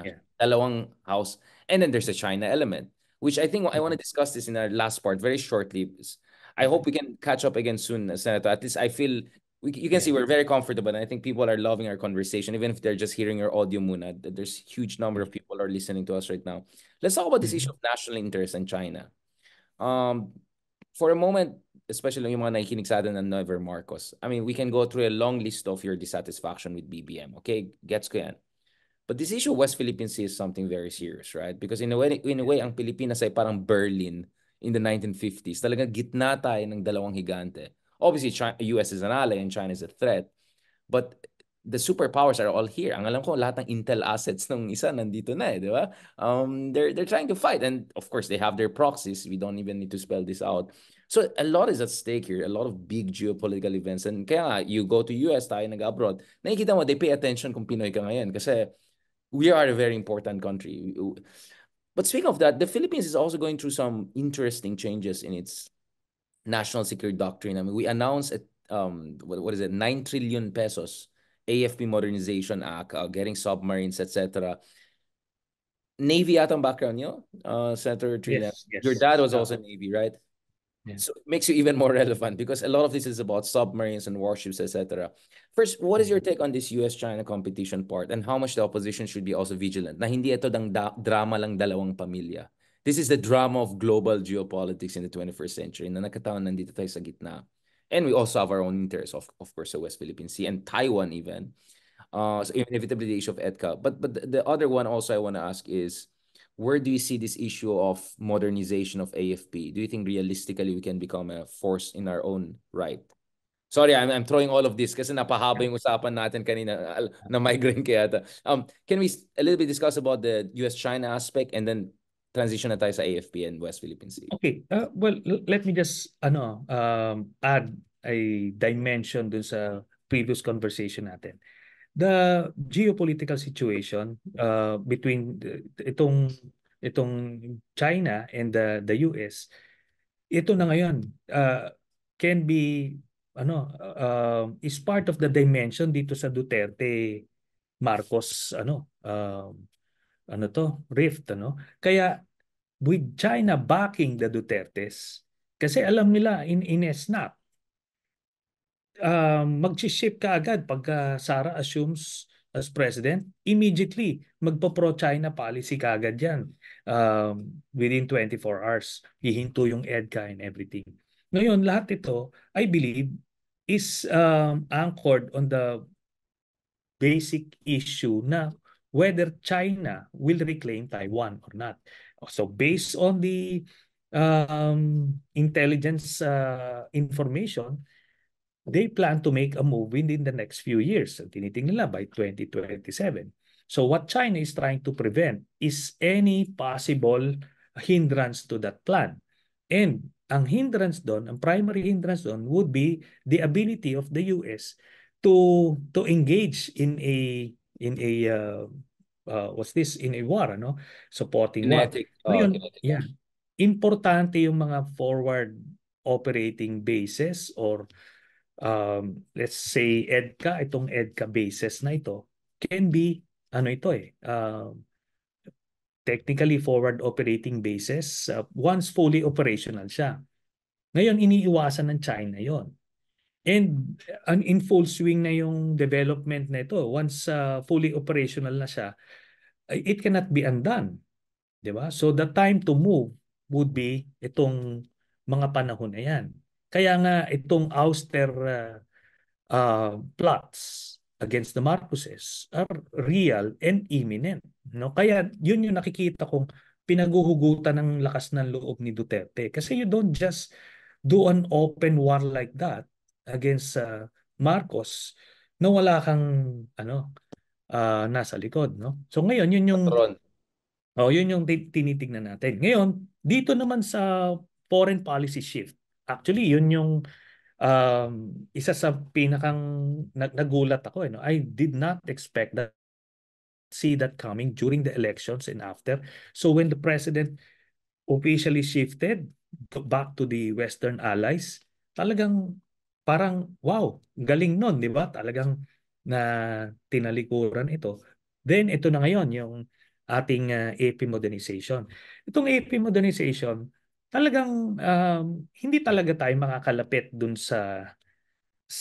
Yeah. Dalawang house. And then there's a China element, which I think I want to discuss this in our last part very shortly. I hope we can catch up again soon, Senator. At least I feel you can Yeah. see we're very comfortable, and I think people are loving our conversation, even if they're just hearing your audio, Muna. There's huge number of people are listening to us right now. Let's talk about this issue Mhm. of national interest in China. Um, for a moment, especially yung mga nakikinig sa atin na Never Marcos, I mean, we can go through a long list of your dissatisfaction with BBM. Okay, gets ko yan. But this issue of West Philippine Sea is something very serious, right? Because in a way, ang Pilipinas ay parang Berlin in the 1950s. Talagang gitna tayo ng dalawang higante. Obviously, US is an ally and China is a threat. But the superpowers are all here. Ang alam ko, lahat ng Intel assets ng isa nandito na di ba? They're trying to fight. And of course, they have their proxies. We don't even need to spell this out. So a lot is at stake here. A lot of big geopolitical events. And kaya nga, you go to US, tayo nag-abroad, nakikita mo, they pay attention kung Pinoy ka ngayon. Kasi we are a very important country. But speaking of that, the Philippines is also going through some interesting changes in its national security doctrine. I mean, we announced what is it, 9 trillion pesos AFP Modernization Act, getting submarines, etc. Navy at ang background nyo, Senator Trillanes. Yes, Your yes. dad was also Navy, right? Yeah. So it makes you even more relevant because a lot of this is about submarines and warships, etc. First, what is your Mhm. take on this US-China competition part and how much the opposition should be also vigilant? Na hindi ito drama lang dalawang pamilya. This is the drama of global geopolitics in the 21st century na nagkataon nandito tayo sa gitna. And we also have our own interests, of course, the West Philippine Sea and Taiwan even. So inevitably the issue of EDCA. But the other one also I want to ask is, where do you see this issue of modernization of AFP? Do you think realistically we can become a force in our own right? Sorry, I'm throwing all of this kasi napahaba Yeah. yung usapan natin kanina na migraine kaya ata. Can we a little bit discuss about the US-China aspect and then transition na tayo sa AFP and West Philippine Sea? Okay. Well, let me just add a dimension dun sa previous conversation natin. The geopolitical situation between itong China and the US, ito na ngayon can be is part of the dimension dito sa Duterte Marcos rift kaya with China backing the Dutertes, kasi alam nila in a snap, mag-shift ka agad pagka Sara assumes as president, immediately magpo-pro-China policy ka agad yan. Within 24 hours, hihinto yung EDCA and everything. Ngayon, lahat ito, I believe, is anchored on the basic issue na whether China will reclaim Taiwan or not. So based on the intelligence information, they plan to make a move within the next few years. Tinitingnan nila by 2027. So what China is trying to prevent is any possible hindrance to that plan. And ang hindrance doon, ang primary hindrance doon would be the ability of the US to engage in a what's this, in a war, supporting war. Ngayon, Kinetic. yeah, importante yung mga forward operating bases or let's say EDCA, itong EDCA bases na ito can be technically forward operating bases once fully operational siya. Ngayon, iniiwasan ng China yon. And in full swing na yung development na ito. Once fully operational na siya, it cannot be undone. Di ba? So the time to move would be itong mga panahon na yan. Kaya nga itong ouster plots against the Marcoses are real and imminent. No? Kaya yun yung nakikita kong pinaguhugutan ng lakas ng loob ni Duterte. Kasi you don't just do an open war like that against Marcos na wala kang nasa likod. No? So ngayon, Patron. yun yung tinitignan natin. Ngayon, dito naman sa foreign policy shift, actually, yun yung isa sa pinakang nagulat ako. No? I did not expect that, see that coming during the elections and after. So when the president officially shifted back to the Western allies, talagang parang wow, galing nun, di ba? Talagang na tinalikuran ito. Then ito na ngayon, yung ating AP modernization. Itong AP modernization, talagang hindi talaga tayo makakalapit dun sa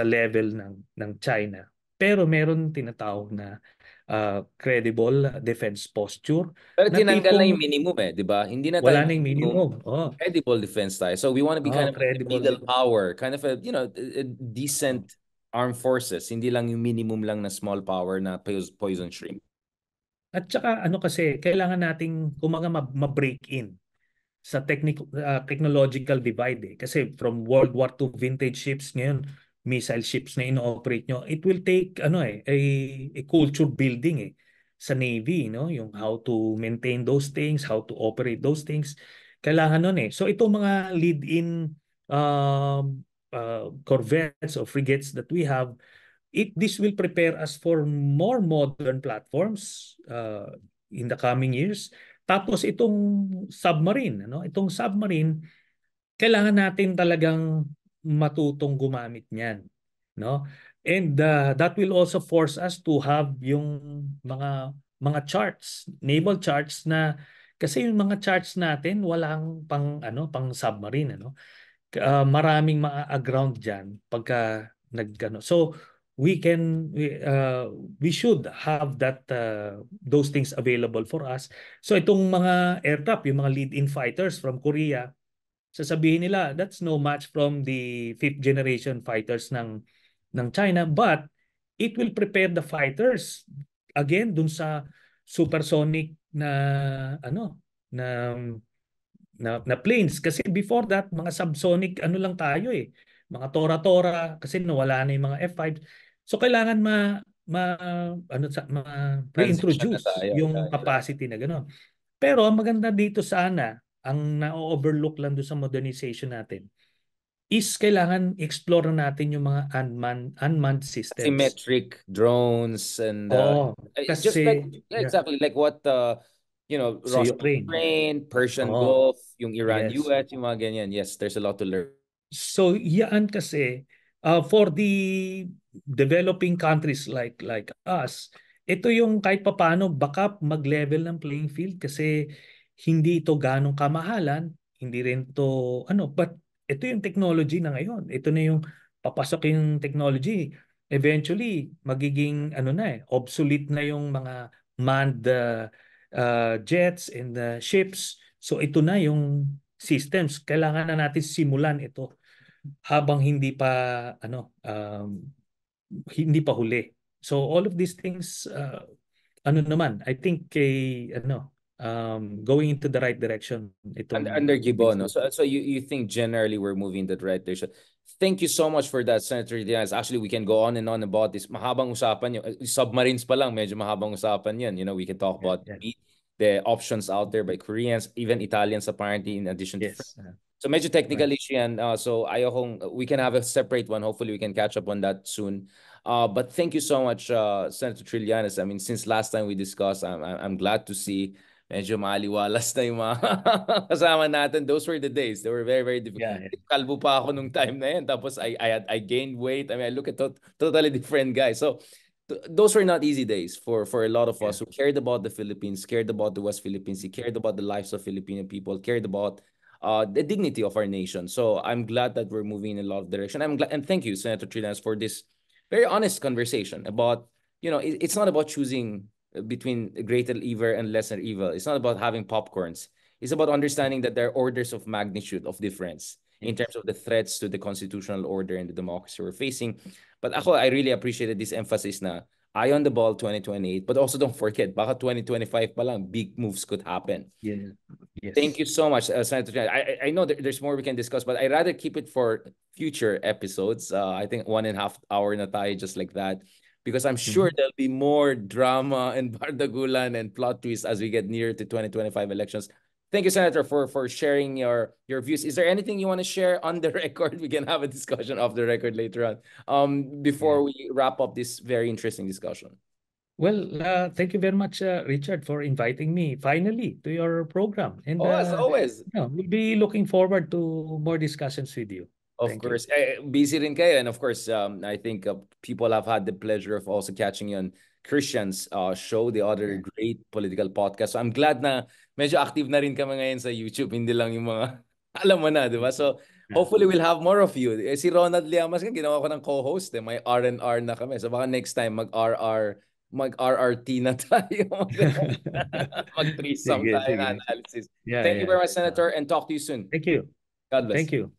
level ng China. Pero meron tinatawag na credible defense posture Pero na tinanggal na tipong yung minimum eh, di ba? Hindi na tayo wala nang minimum. minimum. Oh, Credible defense tayo. So we want to be kind of like the credible middle defense. power, kind of a decent armed forces. Hindi lang yung minimum lang na small power na poison shrimp. At saka ano kasi, kailangan nating kumaga ma-break in sa technological divide eh. Kasi from World War II vintage ships ngayon, missile ships na ino-operate nyo, it will take ano eh, a culture building eh sa Navy, no? Yung how to maintain those things, how to operate those things. Kailangan nun eh. So itong mga lead-in corvettes or frigates that we have, this will prepare us for more modern platforms in the coming years. Tapos itong submarine, ano? Itong submarine, kailangan natin talagang matutong gumamit niyan, no? And that will also force us to have yung mga charts, naval charts na kasi yung mga charts natin walang pang submarine, ano? Maraming ma-ground diyan pagka nagano. So we should have those things available for us. So itong mga aircraft, yung mga lead-in fighters from Korea, sasabihin nila that's no match from the fifth generation fighters ng China, but it will prepare the fighters again dun sa supersonic na ano na na planes kasi before that mga subsonic ano lang tayo eh, mga tora-tora kasi nawala na yung mga F5. So kailangan ma ano sa Transition na reintroduce tayo. yung Yeah, yeah. capacity na gano'n. Pero ang maganda dito sana, ang na-overlook lang doon sa modernization natin is kailangan explore natin yung mga unmanned systems. Asymmetric drones and Oh, just like kasi yeah, exactly like what sa Russia Ukraine. Ukraine, Persian Oh, Gulf, yung Iran yes. US, yung mga ganyan. Yes, there's a lot to learn. So yan kasi for the developing countries like us, ito yung kahit papaano baka mag-level ng playing field kasi hindi ito ganong kamahalan, hindi rin to ano, but ito yung technology na ngayon. Ito na yung papasok yung technology. Eventually, magiging ano na eh, obsolete na yung mga manned jets and ships. So ito na yung systems. Kailangan na natin simulan ito habang hindi pa huli. So all of these things ano naman, I think going into the right direction Under itong Gibbon, no? So you think generally we're moving in the right direction. Thank you so much for that, Senator Diaz. Actually, we can go on and on about this. Mahabang usapan yun. Submarines pa lang, medyo mahabang usapan yan. We can talk yeah, about yeah, the options out there by Koreans, even Italians apparently, in addition to France. yes, So medyo technical right, issue yan. So ayokong, we can have a separate one. Hopefully, we can catch up on that soon. But thank you so much, Senator Trillanes. I mean, since last time we discussed, I'm glad to see medyo maaliwalas na yung mga kasama natin. Those were the days. They were very, very difficult. yeah, yeah, Kalbo pa ako nung time na yan. Tapos I gained weight. I mean, I look at totally different guys. So those were not easy days for a lot of yeah, us who cared about the Philippines, cared about the West Philippines, cared about the lives of Filipino people, cared about the dignity of our nation. So I'm glad that we're moving in a lot of direction. I'm glad, and thank you, Senator Trillanes, for this very honest conversation about, it's not about choosing between greater evil and lesser evil. It's not about having popcorns. It's about understanding that there are orders of magnitude of difference in yes, terms of the threats to the constitutional order and the democracy we're facing. But I really appreciated this emphasis na eye on the ball 2028, but also don't forget, baka 2025 pa lang, big moves could happen. yeah, Thank yes, you so much, Senator Jan. I know there's more we can discuss, but I'd rather keep it for future episodes. I think 1.5 hour na tayo just like that. Because I'm sure mhm. there'll be more drama and bardagulan and plot twists as we get near to 2025 elections. Thank you, Senator, for sharing your views. Is there anything you want to share on the record? We can have a discussion off the record later on. Yeah. Before we wrap up this very interesting discussion. Well, thank you very much, Richard, for inviting me finally to your program. And Oh, as always. we'll be looking forward to more discussions with you. Of Thank you. course. Busy rin kayo. And of course, I think people have had the pleasure of also catching you on Christian's show, the other Yeah. great political podcast. So I'm glad na medyo active na rin kami ngayon sa YouTube. Hindi lang yung mga, alam mo na, di ba? So Yeah. hopefully we'll have more of you. Si Ronald Llamas, ginawa ko ng co-host. May R&R na kami. So baka next time mag-RRT na tayo. Mag-threesome Sige, tayo sige. na analysis. Yeah, Thank you yeah. very much, Senator, and talk to you soon. Thank you. God Thank bless. you.